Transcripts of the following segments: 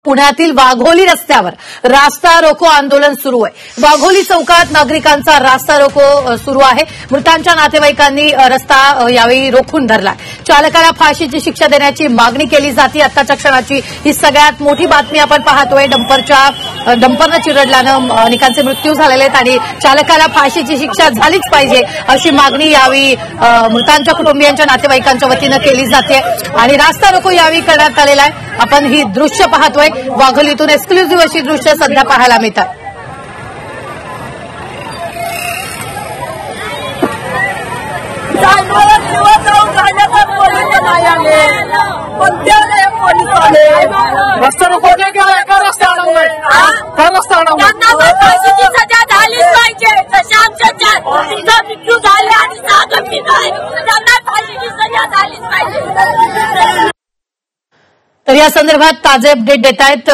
पुण्यातील वाघोली रस्त्यावर रास्ता रोको आंदोलन सुरू आहे। वाघोली चौकात नागरिकांचा रास्ता रोको सुरू आहे। मृतांच्या नातेवाईकांनी रस्ता यावेळी रोखून धरला। चालकाला फाशीची शिक्षा देण्याची मागणी केली जाते। आताच्या क्षणाची ही सगळ्यात मोठी बातमी आपण पाहतोय। डंपरनं चिरडल्यानं अनेकांचे मृत्यू झालेले आहेत आणि चालकाला फाशीची शिक्षा झालीच पाहिजे अशी मागणी यावेळी मृतांच्या कुटुंबियांच्या नातेवाईकांच्या वतीनं केली जाते आणि रास्ता रोको यावेळी करण्यात आलेला आहे। आपण ही दृश्य पाहतोय। वाघोलीतून एक्सक्लुझिव्ह अशी दृश्य सध्या पाहायला मिळतात। रस्ता रोको रस्ता फाशीची सजा झालीच पाहिजे। मृत्यू झाले आणि त्यांना फाशीची सजा झालीच पाहिजे। तर या संदर्भात ताजे अपडेट देत आहेत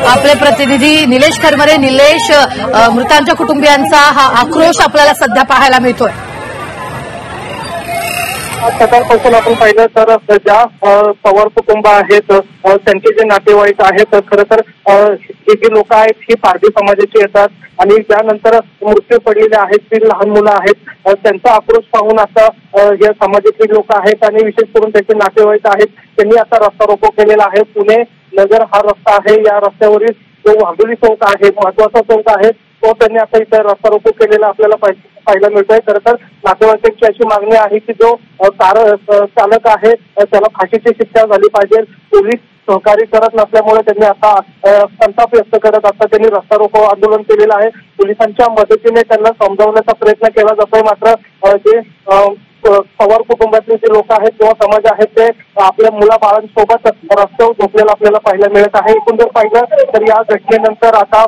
आपले प्रतिनिधी निलेश खरमरे। निलेश, मृतांच्या कुटुंबियांचा हा आक्रोश आपल्याला सध्या पाहायला मिळतोय। सकाळपासून आपण पाहिलं तर ज्या पवार कुटुंब आहेत त्यांचे जे नातेवाईक आहेत खरं तर हे जी लोक आहेत ही पारधी समाजाची येतात आणि त्यानंतर मृत्यू पडलेले आहेत, 3 लहान मुलं आहेत, त्यांचा आक्रोश पाहून आता या समाजातील लोक आहेत आणि विशेष करून त्यांचे नातेवाईक आहेत त्यांनी आता रस्ता रोको केलेला आहे। पुणे नगर हा रस्ता आहे, या रस्त्यावरील जो वाघोली चौक आहे, महत्वाचा चौक आहे, तो त्यांनी आता इथे रस्ता रोको केलेला आपल्याला पाहायला मिळतोय। खरं तर नातेवाईकांची अशी मागणी आहे की जो चालक आहे त्याला फाशीची शिक्षा झाली पाहिजे। पोलीस सहकार्य करत नसल्यामुळे त्यांनी आता संताप व्यक्त करत आता त्यांनी रस्ता रोको आंदोलन केलेलं आहे। पोलिसांच्या मदतीने त्यांना समजावण्याचा प्रयत्न केला जातोय, मात्र जे पवार कुटुंबातले जे लोक आहेत किंवा समाज आहेत ते आपल्या मुलाबाळांसोबत रस्त्यावर झोपलेला आपल्याला पाहायला मिळत आहे। एकूण जर पाहिलं तर या घटनेनंतर आता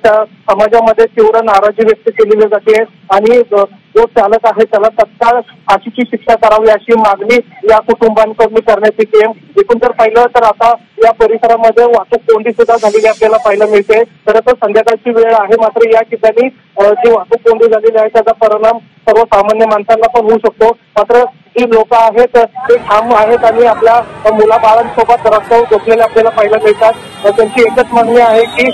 त्या समाजामध्ये तीव्र नाराजी व्यक्त केलेली जाते आणि जो चालक आहे त्याला तत्काळ फाशीची शिक्षा करावी अशी मागणी या कुटुंबांकडून करण्यात येते। एकूण जर पाहिलं तर आता या परिसरामध्ये वाहतूक कोंडी सुद्धा झालेली आपल्याला पाहायला मिळते। खरं तर संध्याकाळची वेळ आहे, मात्र या ठिकाणी जी वाहतूक कोंडी झालेली आहे त्याचा परिणाम सर्वसामान्य माणसांना पण होऊ शकतो। मात्र जी लोक आहेत ते ठाम आहेत आणि आपल्या मुलाबाळांसोबत रस्त्यावर झोपलेले आपल्याला पाहायला मिळतात। त्यांची एकच मागणी आहे की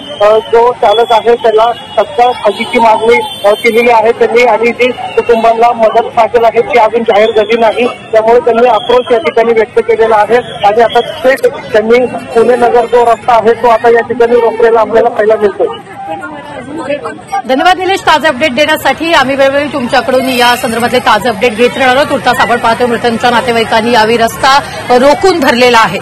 जो चालक आहे त्याला तत्काळ फाशीची मागणी केलेली आहे त्यांनी आणि जी कुटुंबांना मदत पाहिजे आहे ती अजून जाहीर झाली नाही, त्यामुळे त्यांनी आक्रोश या ठिकाणी व्यक्त केलेला आहे आणि आता थेट त्यांनी पुणे नगर जो रस्ता आहे तो आता या ठिकाणी रोखलेला आपल्याला पाहायला मिळतोय। धन्यवाद निलेश, ताजे अपडेट देण्यासाठी। आम्ही वेळोवेळी तुमच्याकडून या संदर्भातले ताजे अपडेट घेत राहणार आहोत। तुर्तास आपण पाहतोय मृतांच्या नातेवाईकांनी यावेळी रस्ता रोखून धरलेला आहे।